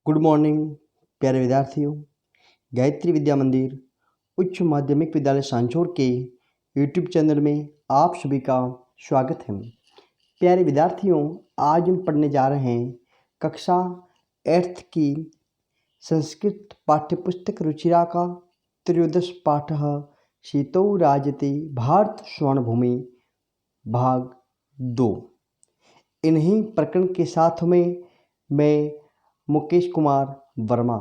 Good morning प्यारे विद्यार्थियों। गायत्री विद्या मंदिर उच्च माध्यमिक विद्यालय सांचौर के यूट्यूब चैनल में आप सभी का स्वागत है। प्यारे विद्यार्थियों, आज हम पढ़ने जा रहे हैं कक्षा 8th की संस्कृत पाठ्यपुस्तक रुचिरा का त्रयोदश पाठ शीतौ राजते भारत स्वर्णभूमि भाग 2। इन्हीं प्रकरण के साथ में मैं मुकेश कुमार वर्मा।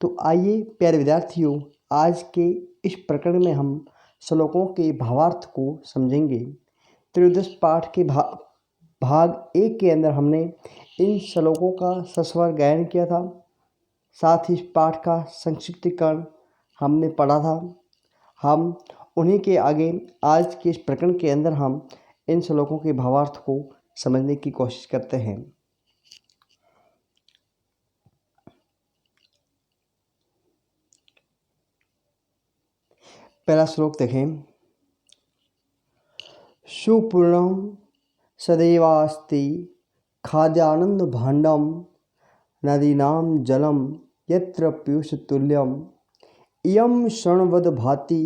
तो आइए प्यारे विद्यार्थियों, आज के इस प्रकरण में हम श्लोकों के भावार्थ को समझेंगे। त्रयोदश पाठ के भाग 1 के अंदर हमने इन श्लोकों का सस्वर गायन किया था, साथ ही इस पाठ का संक्षिप्तीकरण हमने पढ़ा था। हम उन्हीं के आगे आज के इस प्रकरण के अंदर हम इन श्लोकों के भावार्थ को समझने की कोशिश करते हैं। पहला श्लोक देखें। सुपूर्णं सदैवास्ति खाद्यानंद भाण्डं नदीनां जलं यत्र पीयूषतुल्यं इयं शृण्वद् भाति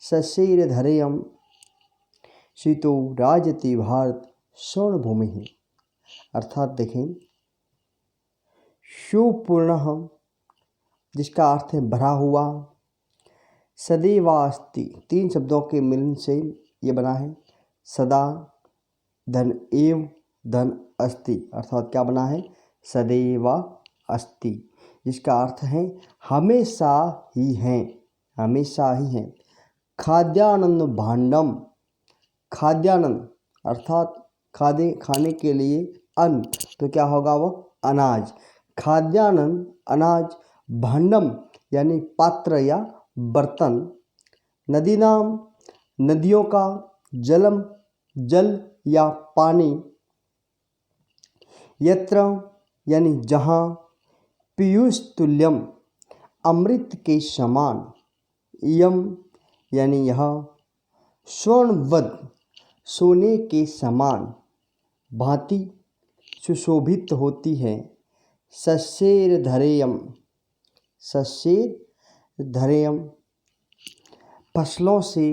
सस्यैर्धरेयं शीतो राजति भारत स्वर्णभूमि। अर्थात देखें, सुपूर्ण जिसका अर्थ है भरा हुआ, सदैवास्ति 3 शब्दों के मिलन से ये बना है। सदा धन एव धन अस्ति, अर्थात क्या बना है? सदैव अस्ति, जिसका अर्थ है हमेशा ही हैं, हमेशा ही हैं। खाद्यानंद भाण्डम, खाद्यानंद अर्थात खाने के लिए अन्न, तो क्या होगा? वह अनाज। खाद्यानंद अनाज, भाण्डम यानी पात्र या बर्तन, नदी नाम नदियों का, जलम जल या पानी, यत्र यानी जहाँ, पीयूष तुल्यम अमृत के समान, यम यानी यह, स्वर्णवद सोने के समान, भांति सुशोभित होती है, सस्यैर्धरेयम, सस्यैर्धरेयम फसलों से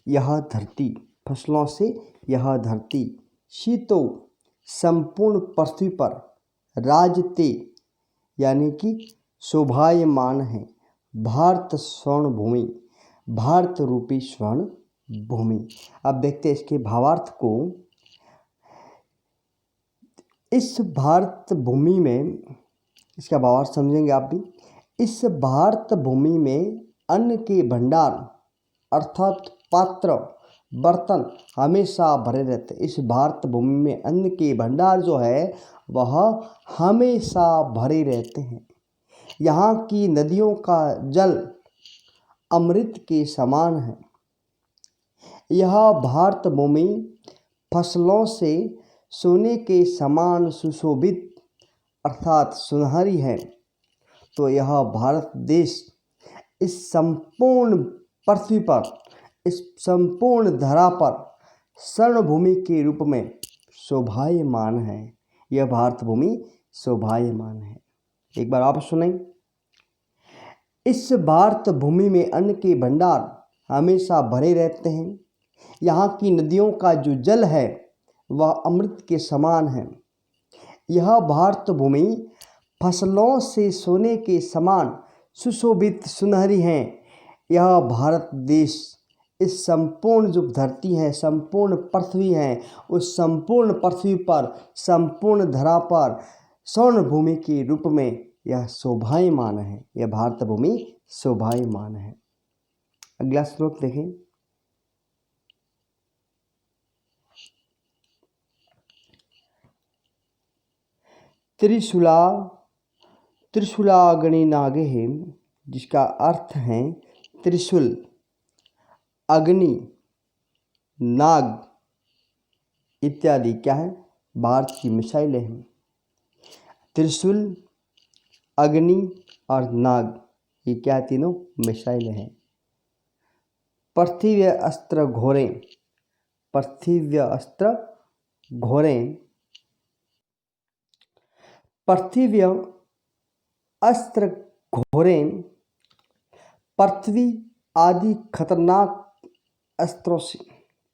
यह धरती, फसलों से यह धरती, शीतो संपूर्ण पृथ्वी पर, राजते यानी कि शोभायमान है, भारत स्वर्ण भूमि, भारत रूपी स्वर्ण भूमि। अब देखते हैं इसके भावार्थ को। इस भारत भूमि में, इसका भावार्थ समझेंगे आप भी। इस भारत भूमि में अन्न के भंडार अर्थात पात्र बर्तन हमेशा भरे रहते। इस भारत भूमि में अन्न के भंडार जो है वह हमेशा भरे रहते हैं। यहाँ की नदियों का जल अमृत के समान है। यह भारत भूमि फसलों से सोने के समान सुशोभित अर्थात सुनहरी है। तो यह भारत देश इस संपूर्ण पृथ्वी पर, इस संपूर्ण धरा पर स्वर्णभूमि के रूप में शोभायमान है। यह भारत भूमि शोभायमान है। एक बार आप सुनें। इस भारत भूमि में अन्न के भंडार हमेशा भरे रहते हैं। यहाँ की नदियों का जो जल है वह अमृत के समान है। यह भारत भूमि फसलों से सोने के समान सुशोभित सुनहरी है। यह भारत देश इस संपूर्ण जो धरती है, संपूर्ण पृथ्वी है, उस संपूर्ण पृथ्वी पर, संपूर्ण धरा पर स्वर्ण भूमि के रूप में यह शोभायमान है। यह भारत भूमि शोभायमान है। अगला श्लोक देखें। त्रिशूला त्रिशूलाग्नि नागे, जिसका अर्थ है त्रिशूल, अग्नि, नाग इत्यादि क्या है? भारत की मिसाइलें हैं। त्रिशूल, अग्नि और नाग, ये क्या? तीनों मिसाइलें हैं। पार्थिव अस्त्र घोरें, पार्थिव अस्त्र घोरें, पार्थिव अस्त्र घोरें पृथ्वी आदि खतरनाक अस्त्रों से,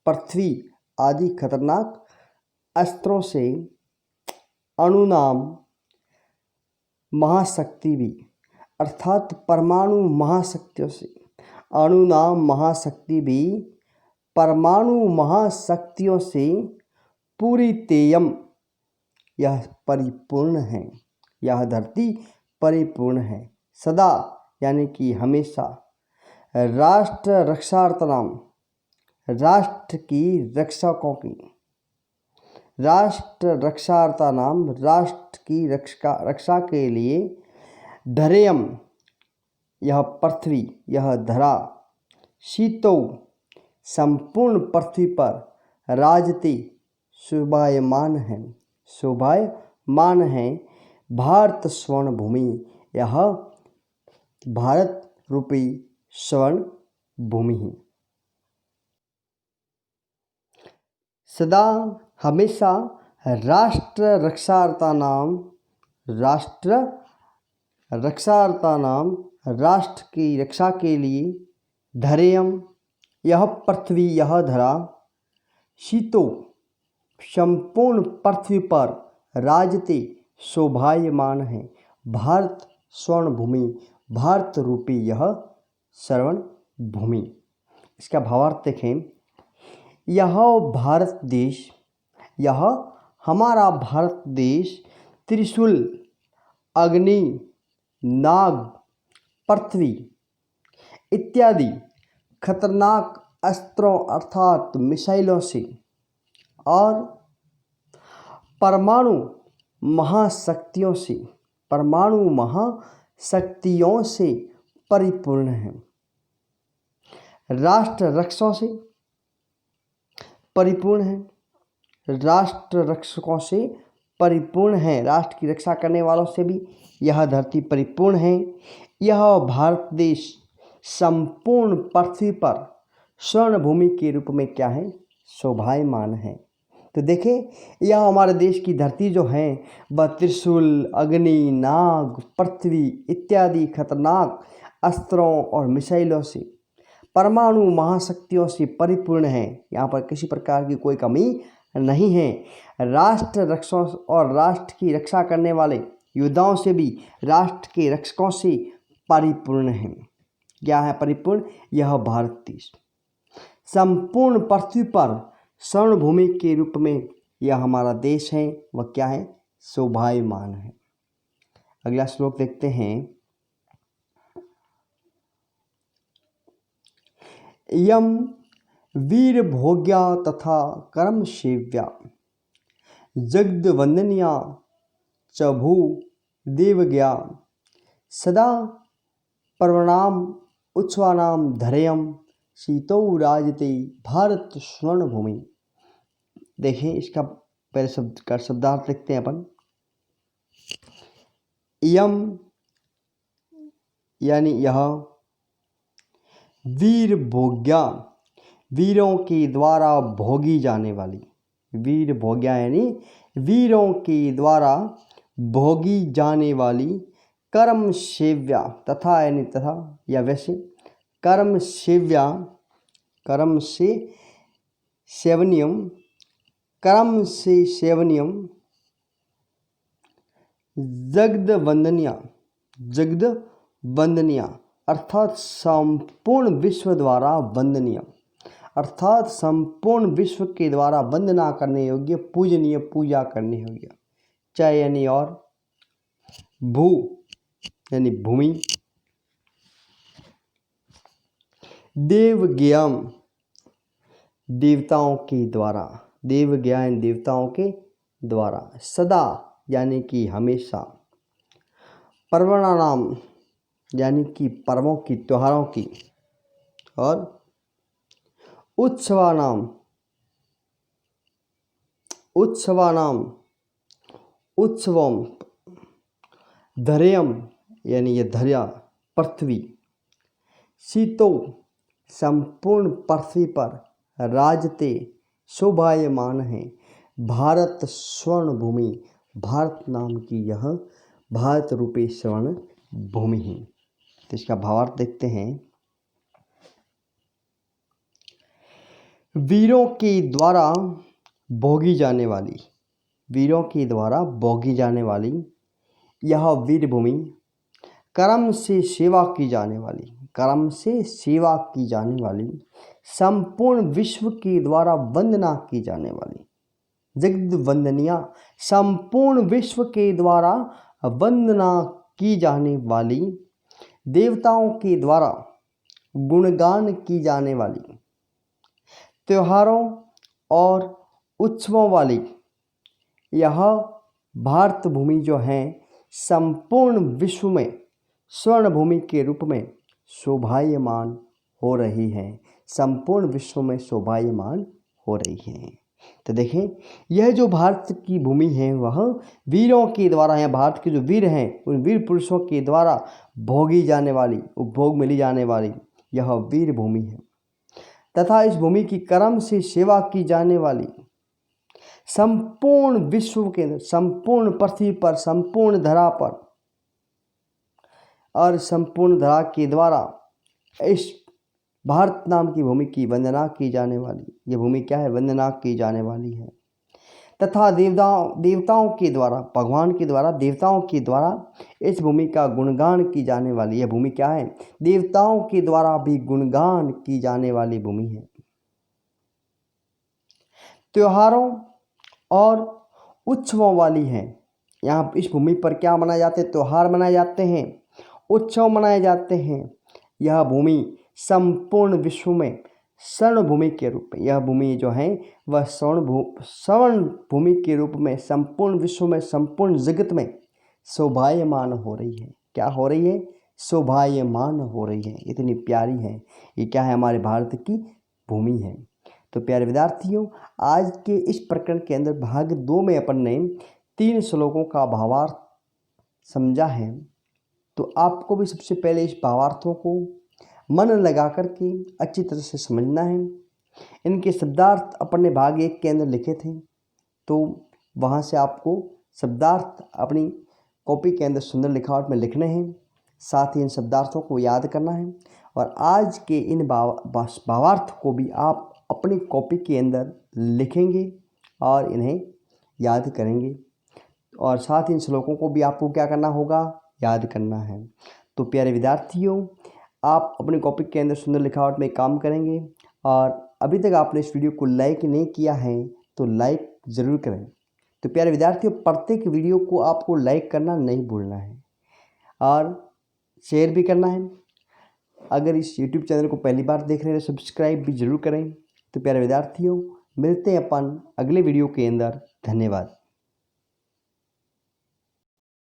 पृथ्वी आदि खतरनाक अस्त्रों से अणुनाम महाशक्ति भी, अर्थात परमाणु महाशक्तियों से, अणुनाम महाशक्ति भी परमाणु महाशक्तियों से पूरी तेयम, यह परिपूर्ण है, यह धरती परिपूर्ण है। सदा यानी कि हमेशा, राष्ट्र रक्षार्थनाम, राष्ट्र की रक्षकों की, राष्ट्र रक्षार्था नाम, राष्ट्र की रक्षा के लिए, धरेयम यह पृथ्वी, यह धरा, शीतो संपूर्ण पृथ्वी पर, राजते शोभायमान है, शोभायमान है, भारत स्वर्ण भूमि, यह भारत रूपी स्वर्ण भूमि है। सदा हमेशा राष्ट्र रक्षार्थानाम, राष्ट्र रक्षार्थानाम, राष्ट्र की रक्षा के लिए, धरेयम यह पृथ्वी, यह धरा, शीतो संपूर्ण पृथ्वी पर, राजते शोभायमान है, भारत स्वर्ण भूमि, भारत रूपी यह स्वर्ण भूमि। इसका भावार्थ देखें, यह भारत देश, यह हमारा भारत देश त्रिशूल, अग्नि, नाग, पृथ्वी इत्यादि खतरनाक अस्त्रों अर्थात मिसाइलों से और परमाणु महाशक्तियों से, परमाणु महाशक्तियों से परिपूर्ण है, राष्ट्र रक्षकों से परिपूर्ण है, राष्ट्र रक्षकों से परिपूर्ण है, राष्ट्र की रक्षा करने वालों से भी यह धरती परिपूर्ण है। यह भारत देश संपूर्ण पृथ्वी पर स्वर्ण भूमि के रूप में क्या है, शोभायमान है। तो देखें, यह हमारे देश की धरती जो है वह त्रिशूल, अग्नि, नाग, पृथ्वी इत्यादि खतरनाक अस्त्रों और मिसाइलों से, परमाणु महाशक्तियों से परिपूर्ण है। यहाँ पर किसी प्रकार की कोई कमी नहीं है। राष्ट्र रक्षकों और राष्ट्र की रक्षा करने वाले योद्धाओं से भी राष्ट्र के रक्षकों से परिपूर्ण है। क्या है परिपूर्ण? यह भारत देश संपूर्ण पृथ्वी पर स्वर्ण भूमि के रूप में यह हमारा देश है, वह क्या है, शोभायमान है। अगला श्लोक देखते हैं। यम वीर भोग्या तथा कर्म सेव्या जगद वंदनिया च भू देवज्ञा सदा पर्वणाम उत्सवानाम धरेयम शीतौ राजते भारत स्वर्ण भूमि। देखें, इसका पहले शब्द का शब्दार्थ देखते हैं अपन। यम यानी यह, वीर भोग्या वीरों के द्वारा भोगी जाने वाली, वीर भोग्या यानी वीरों के द्वारा भोगी जाने वाली, कर्म सेव्या तथा यानी तथा या वैसे, कर्म सेव्या कर्म से सेवनियम, कर्म से सेवनियम, जगद वंदनिया, जगद वंदनिया अर्थात संपूर्ण विश्व द्वारा वंदनीय, अर्थात संपूर्ण विश्व के द्वारा वंदना करने योग्य, पूजनीय, पूजा करने योग्य। च यानी और, भू यानी भूमि, देवज्ञाम देवताओं के द्वारा, देवज्ञान देवताओं के द्वारा, सदा यानी कि हमेशा, पर्वणानाम यानी कि पर्वों की, त्योहारों की, और उत्सवानाम उत्सवानाम उत्सवम, धरेयम यानी ये धर्या पृथ्वी, शीतो संपूर्ण पृथ्वी पर, राजते शोभायमान है, भारत स्वर्ण भूमि, भारत नाम की यह भारत रूपी स्वर्ण भूमि है। तो इसका भावार्थ देखते हैं। वीरों के द्वारा भोगी जाने वाली, वीरों के द्वारा भोगी जाने वाली यह वीर भूमि, कर्म से सेवा की जाने वाली, कर्म से सेवा की जाने वाली, संपूर्ण विश्व के द्वारा वंदना की जाने वाली, जगद वंदनिया, संपूर्ण विश्व के द्वारा वंदना की जाने वाली, देवताओं के द्वारा गुणगान की जाने वाली, त्योहारों और उत्सवों वाली यह भारत भूमि जो है संपूर्ण विश्व में स्वर्ण भूमि के रूप में शोभायमान हो रही है, संपूर्ण विश्व में शोभायमान हो रही है। तो देखें, यह जो भारत की भूमि है वह वीरों के द्वारा, यहाँ भारत के जो वीर हैं उन वीर पुरुषों के द्वारा भोगी जाने वाली, उपभोग मिली जाने वाली यह वीर भूमि है, तथा इस भूमि की कर्म से सेवा की जाने वाली, संपूर्ण विश्व के अंदर, संपूर्ण पृथ्वी पर, संपूर्ण धरा पर और संपूर्ण धरा के द्वारा इस भारत नाम की भूमि की वंदना की जाने वाली, यह भूमि क्या है, वंदना की जाने वाली है, तथा देवताओं के द्वारा, भगवान के द्वारा, देवताओं के द्वारा इस भूमि का गुणगान की जाने वाली यह भूमि क्या है, देवताओं के द्वारा भी गुणगान की जाने वाली भूमि है। त्योहारों और उत्सवों वाली है, यहाँ इस भूमि पर क्या मनाए जाते हैं, त्योहार मनाए जाते हैं, उत्सव मनाए जाते हैं। यह भूमि संपूर्ण विश्व में स्वर्ण भूमि के रूप में, यह भूमि जो है वह स्वर्ण भूमि के रूप में संपूर्ण विश्व में, संपूर्ण जगत में शोभायमान हो रही है। क्या हो रही है, शोभायमान हो रही है, इतनी प्यारी है। ये क्या है, हमारे भारत की भूमि है। तो प्यारे विद्यार्थियों, आज के इस प्रकरण के अंदर भाग 2 में अपन ने 3 श्लोकों का भावार्थ समझा है। तो आपको भी सबसे पहले इस भावार्थों को मन लगा करके अच्छी तरह से समझना है। इनके शब्दार्थ अपन ने भाग 1 के अंदर लिखे थे, तो वहाँ से आपको शब्दार्थ अपनी कॉपी के अंदर सुंदर लिखावट में लिखने हैं, साथ ही इन शब्दार्थों को याद करना है। और आज के इन भावार्थ को भी आप अपनी कॉपी के अंदर लिखेंगे और इन्हें याद करेंगे, और साथ ही इन श्लोकों को भी आपको क्या करना होगा, याद करना है। तो प्यारे विद्यार्थियों, आप अपनी कॉपी के अंदर सुंदर लिखावट में काम करेंगे, और अभी तक आपने इस वीडियो को लाइक नहीं किया है तो लाइक ज़रूर करें। तो प्यारे विद्यार्थियों, प्रत्येक वीडियो को आपको लाइक करना नहीं भूलना है और शेयर भी करना है। अगर इस YouTube चैनल को पहली बार देख रहे हैं तो सब्सक्राइब भी ज़रूर करें। तो प्यारे विद्यार्थियों, मिलते हैं अपन अगले वीडियो के अंदर। धन्यवाद।